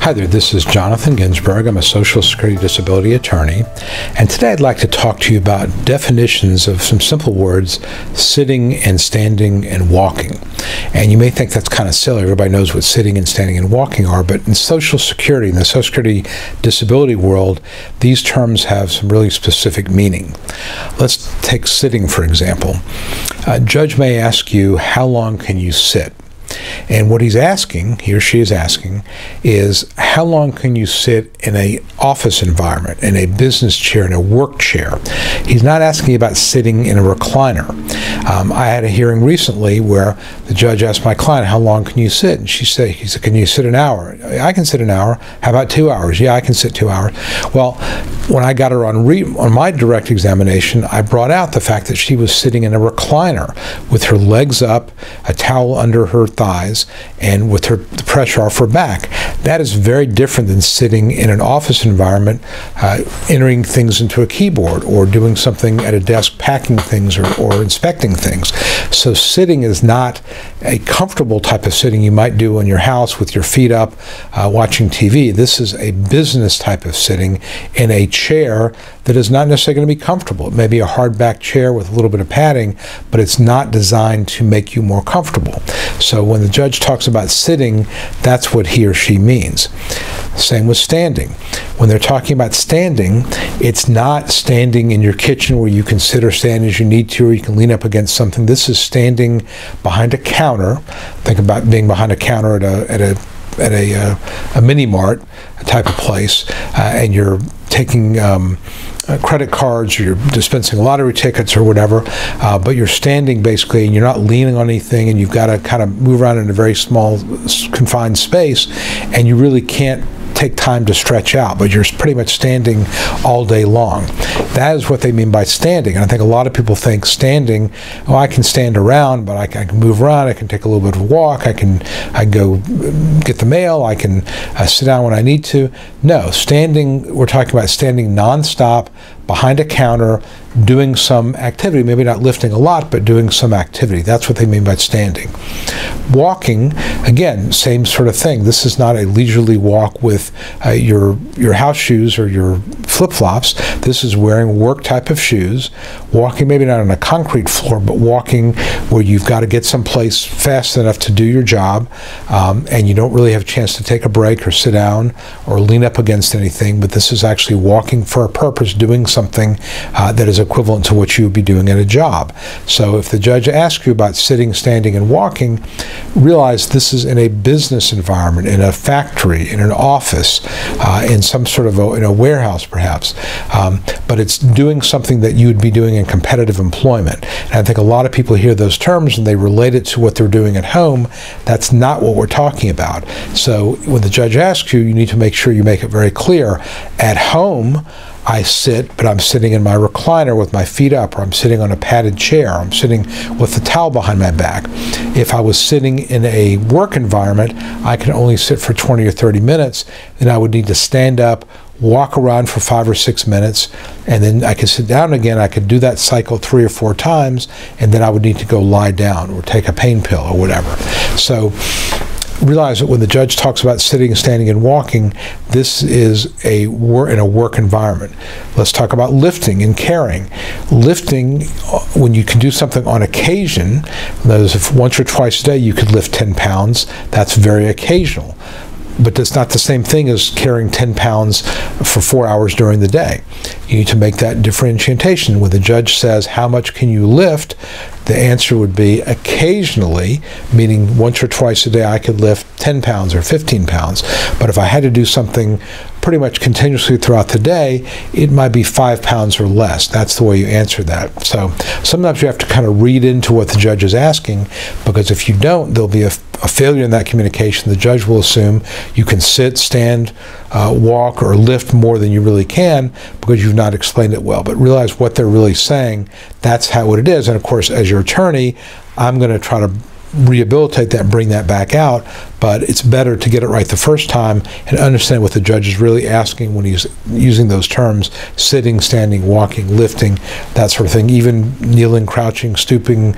Hi there, this is Jonathan Ginsberg. I'm a Social Security disability attorney, and today I'd like to talk to you about definitions of some simple words: sitting and standing and walking. And you may think that's kind of silly. Everybody knows what sitting and standing and walking are, but in Social Security, in the Social Security disability world, these terms have some really specific meaning. Let's take sitting, for example. A judge may ask you, how long can you sit? And what he's asking, he or she is asking, is how long can you sit in an office environment, in a business chair, in a work chair? He's not asking about sitting in a recliner. I had a hearing recently where the judge asked my client, how long can you sit? And he said, can you sit an hour? I can sit an hour. How about 2 hours? Yeah, I can sit 2 hours. Well, when I got her on my direct examination, I brought out the fact that she was sitting in a recliner with her legs up, a towel under her thighs, and with the pressure off her back. That is very different than sitting in an office environment, entering things into a keyboard or doing something at a desk, packing things or inspecting things. So sitting is not a comfortable type of sitting you might do in your house with your feet up, watching TV. This is a business type of sitting in a chair that is not necessarily going to be comfortable. It may be a hardback chair with a little bit of padding, but it's not designed to make you more comfortable. So when the judge talks about sitting, that's what he or she means. Same with standing. When they're talking about standing, it's not standing in your kitchen where you can sit or stand as you need to, or you can lean up against something. This is standing behind a counter. Think about being behind a counter at a mini mart type of place, and you're taking credit cards, or you're dispensing lottery tickets or whatever, but you're standing basically, and you're not leaning on anything, and you've got to kind of move around in a very small, confined space, and you really can't take time to stretch out, but you're pretty much standing all day long. That is what they mean by standing. And I think a lot of people think standing, oh, I can stand around, but I can move around, I can take a little bit of a walk, I can go get the mail, I can sit down when I need to. No, standing, we're talking about standing nonstop behind a counter, doing some activity, maybe not lifting a lot, but doing some activity. That's what they mean by standing. Walking, again, same sort of thing. This is not a leisurely walk with your house shoes or your flip-flops. This is wearing work type of shoes, walking maybe not on a concrete floor, but walking where you've got to get someplace fast enough to do your job, and you don't really have a chance to take a break or sit down or lean up against anything, but this is actually walking for a purpose, doing something that is equivalent to what you would be doing at a job. So if the judge asks you about sitting, standing, and walking, realize this is in a business environment, in a factory, in an office, in some sort of in a warehouse perhaps, but it's doing something that you would be doing in competitive employment. And I think a lot of people hear those terms and they relate it to what they're doing at home. That's not what we're talking about. So when the judge asks you, you need to make sure you make it very clear. At home, I sit, but I'm sitting in my recliner with my feet up, or I'm sitting on a padded chair, or I'm sitting with the towel behind my back. If I was sitting in a work environment, I can only sit for 20 or 30 minutes, then I would need to stand up, walk around for 5 or 6 minutes, and then I could sit down again. I could do that cycle 3 or 4 times, and then I would need to go lie down or take a pain pill or whatever. So realize that when the judge talks about sitting, standing, and walking, this is in a work environment. Let's talk about lifting and carrying. Lifting, when you can do something on occasion, that is, if once or twice a day you could lift 10 pounds, that's very occasional. But that's not the same thing as carrying 10 pounds for 4 hours during the day. You need to make that differentiation. When the judge says, how much can you lift? The answer would be occasionally, meaning once or twice a day I could lift 10 pounds or 15 pounds. But if I had to do something pretty much continuously throughout the day, it might be 5 pounds or less. That's the way you answer that. So sometimes you have to kind of read into what the judge is asking, because if you don't, there'll be a failure in that communication. The judge will assume you can sit, stand, walk, or lift more than you really can because you've not explained it well. But realize what they're really saying. That's what it is. And of course, as your attorney, I'm going to try to rehabilitate that and bring that back out, but it's better to get it right the first time and understand what the judge is really asking when he's using those terms: sitting, standing, walking, lifting, that sort of thing, even kneeling, crouching, stooping,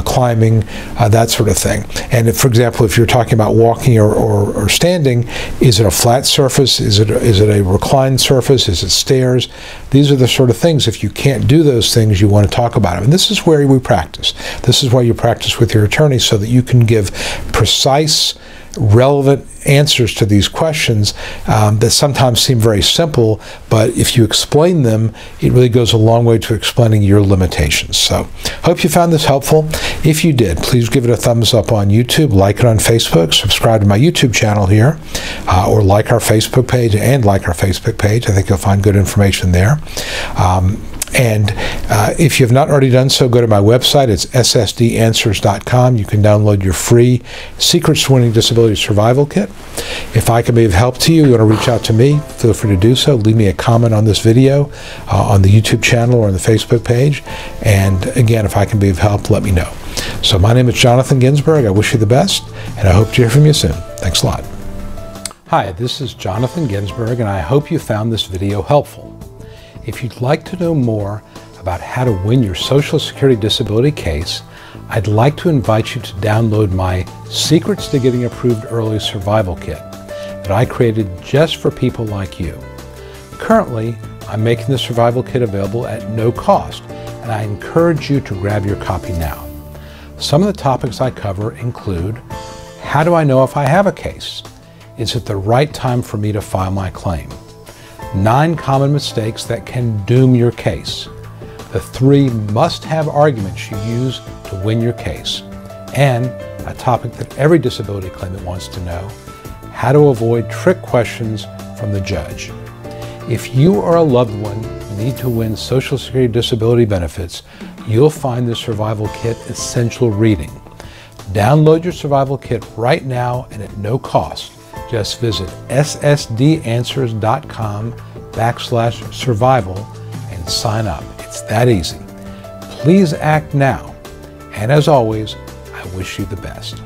climbing, that sort of thing. And if, for example, if you're talking about walking or standing, is it a flat surface? Is it a reclined surface? Is it stairs? These are the sort of things, if you can't do those things, you want to talk about them. And this is where we practice. This is why you practice with your attorney, so that you can give precise, relevant answers to these questions that sometimes seem very simple, but if you explain them, it really goes a long way to explaining your limitations. So, hope you found this helpful. If you did, please give it a thumbs up on YouTube, like it on Facebook, subscribe to my YouTube channel here, or like our Facebook page, I think you'll find good information there. And if you have not already done so, go to my website. It's ssdanswers.com. You can download your free Secrets to Winning Disability Survival Kit. If I can be of help to you, you want to reach out to me, feel free to do so. Leave me a comment on this video on the YouTube channel or on the Facebook page. And again, if I can be of help, let me know. So my name is Jonathan Ginsberg. I wish you the best, and I hope to hear from you soon. Thanks a lot. Hi, this is Jonathan Ginsberg, and I hope you found this video helpful. If you'd like to know more about how to win your Social Security disability case, I'd like to invite you to download my Secrets to Getting Approved Early Survival Kit that I created just for people like you. Currently, I'm making the survival kit available at no cost, and I encourage you to grab your copy now. Some of the topics I cover include: how do I know if I have a case? Is it the right time for me to file my claim? 9 common mistakes that can doom your case. The 3 must-have arguments you use to win your case. And a topic that every disability claimant wants to know: how to avoid trick questions from the judge. If you or a loved one need to win Social Security disability benefits, you'll find the Survival Kit essential reading. Download your Survival Kit right now and at no cost. Just visit ssdanswers.com/survival and sign up. It's that easy. Please act now. And as always, I wish you the best.